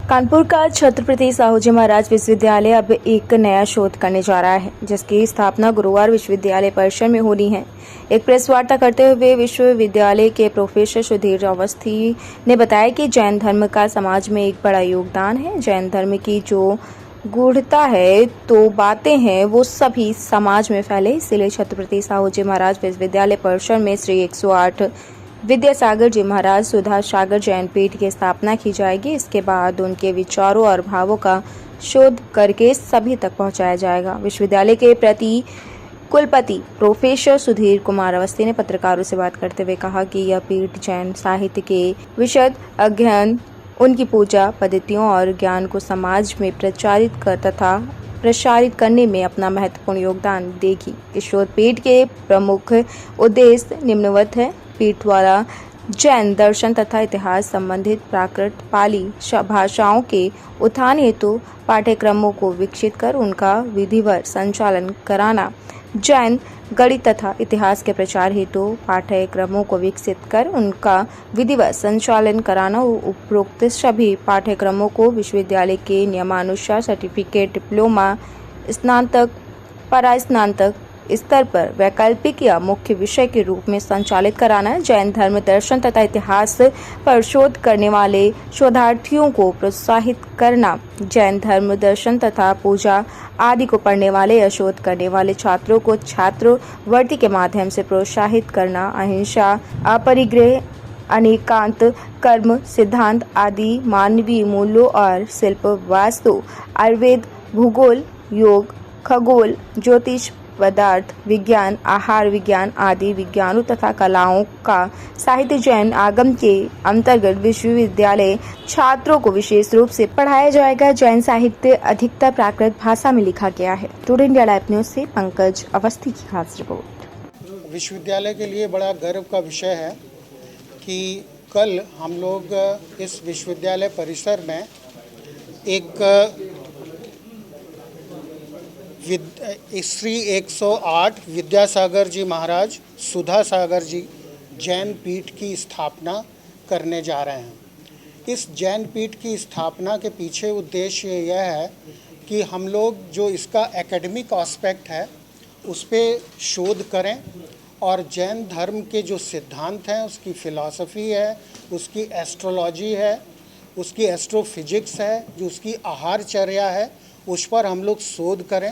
कानपुर का छत्रपति साहूजी महाराज विश्वविद्यालय अब एक नया शोध करने जा रहा है, जिसकी स्थापना गुरुवार विश्वविद्यालय परिसर में होनी है। एक प्रेस वार्ता करते हुए विश्वविद्यालय के प्रोफेसर सुधीर अवस्थी ने बताया कि जैन धर्म का समाज में एक बड़ा योगदान है। जैन धर्म की जो गूढ़ता है तो बातें हैं वो सभी समाज में फैले, इसलिए छत्रपति साहूजी महाराज विश्वविद्यालय परिसर में श्री 108 विद्यासागर जी महाराज सुधा सागर जैन पीठ की स्थापना की जाएगी। इसके बाद उनके विचारों और भावों का शोध करके सभी तक पहुंचाया जाएगा। विश्वविद्यालय के प्रति कुलपति प्रोफेसर सुधीर कुमार अवस्थी ने पत्रकारों से बात करते हुए कहा कि यह पीठ जैन साहित्य के विशद अध्ययन, उनकी पूजा पद्धतियों और ज्ञान को समाज में प्रसारित करने में अपना महत्वपूर्ण योगदान देगी। इस शोध पीठ के प्रमुख उद्देश्य निम्नवत है। पीठ द्वारा जैन दर्शन तथा इतिहास संबंधित प्राकृत पाली भाषाओं के उत्थान हेतु पाठ्यक्रमों को विकसित कर उनका विधिवत संचालन कराना, जैन गणित तथा इतिहास के प्रचार हेतु पाठ्यक्रमों को विकसित कर उनका विधिवत संचालन कराना। उपरोक्त सभी पाठ्यक्रमों को विश्वविद्यालय के नियमानुसार सर्टिफिकेट, डिप्लोमा, स्नातक, परास्नातक स्तर पर वैकल्पिक या मुख्य विषय के रूप में संचालित कराना। जैन धर्म दर्शन तथा इतिहास पर शोध करने वाले शोधार्थियों को प्रोत्साहित करना। जैन धर्म दर्शन तथा पूजा आदि को पढ़ने वाले या शोध करने वाले छात्रों को छात्रवृत्ति के माध्यम से प्रोत्साहित करना। अहिंसा, अपरिग्रह, अनेकांत, कर्म सिद्धांत आदि मानवीय मूल्यों और शिल्प, वास्तु, आयुर्वेद, भूगोल, योग, खगोल, ज्योतिष, पदार्थ विज्ञान, आहार विज्ञान आदि विज्ञानों तथा कलाओं का साहित्य जैन आगम के अंतर्गत विश्वविद्यालय छात्रों को विशेष रूप से पढ़ाया जाएगा। जैन साहित्य अधिकतर प्राकृत भाषा में लिखा गया है। टुडे इंडिया लाइव न्यूज से पंकज अवस्थी की खास रिपोर्ट। विश्वविद्यालय के लिए बड़ा गर्व का विषय है कि कल हम लोग इस विश्वविद्यालय परिसर में एक श्री 108 विद्यासागर जी महाराज सुधा सागर जी जैन पीठ की स्थापना करने जा रहे हैं। इस जैन पीठ की स्थापना के पीछे उद्देश्य यह है कि हम लोग जो इसका एकेडमिक एस्पेक्ट है उस पर शोध करें और जैन धर्म के जो सिद्धांत हैं, उसकी फ़िलॉसफी है, उसकी एस्ट्रोलॉजी है, उसकी एस्ट्रोफिजिक्स है, जो उसकी आहारचर्या है, उस पर हम लोग शोध करें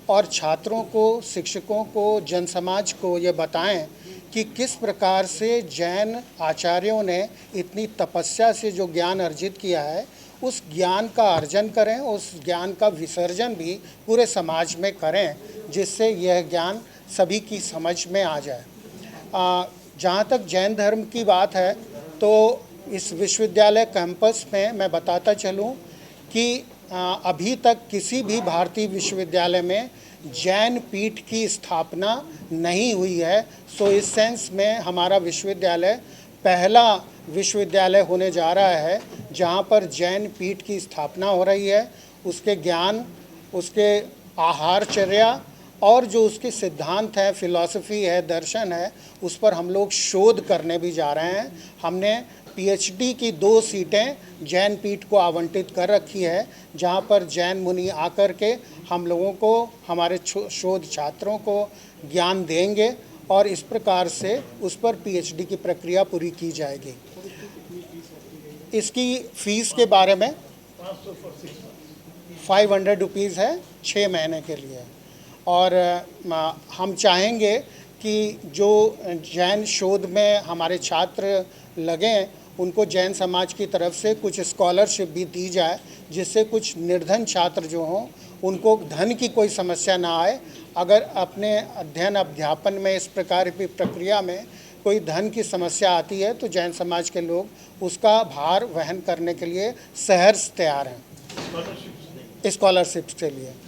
और छात्रों को, शिक्षकों को, जन समाज को ये बताएं कि किस प्रकार से जैन आचार्यों ने इतनी तपस्या से जो ज्ञान अर्जित किया है, उस ज्ञान का अर्जन करें, उस ज्ञान का विसर्जन भी पूरे समाज में करें, जिससे यह ज्ञान सभी की समझ में आ जाए। जहाँ तक जैन धर्म की बात है तो इस विश्वविद्यालय कैंपस में मैं बताता चलूँ कि अभी तक किसी भी भारतीय विश्वविद्यालय में जैन पीठ की स्थापना नहीं हुई है। सो इस सेंस में हमारा विश्वविद्यालय पहला विश्वविद्यालय होने जा रहा है जहां पर जैन पीठ की स्थापना हो रही है। उसके ज्ञान, उसके आहारचर्या और जो उसके सिद्धांत है, फिलॉसफी है, दर्शन है, उस पर हम लोग शोध करने भी जा रहे हैं। हमने पीएचडी की 2 सीटें जैन पीठ को आवंटित कर रखी है, जहां पर जैन मुनि आकर के हम लोगों को, हमारे शोध छात्रों को ज्ञान देंगे और इस प्रकार से उस पर पीएचडी की प्रक्रिया पूरी की जाएगी। इसकी फ़ीस के बारे में 500 रुपीज़ है 6 महीने के लिए। और हम चाहेंगे कि जो जैन शोध में हमारे छात्र लगें, उनको जैन समाज की तरफ से कुछ स्कॉलरशिप भी दी जाए, जिससे कुछ निर्धन छात्र जो हों उनको धन की कोई समस्या ना आए। अगर अपने अध्ययन अध्यापन में इस प्रकार की प्रक्रिया में कोई धन की समस्या आती है तो जैन समाज के लोग उसका भार वहन करने के लिए सहर्ष तैयार हैं स्कॉलरशिप के लिए।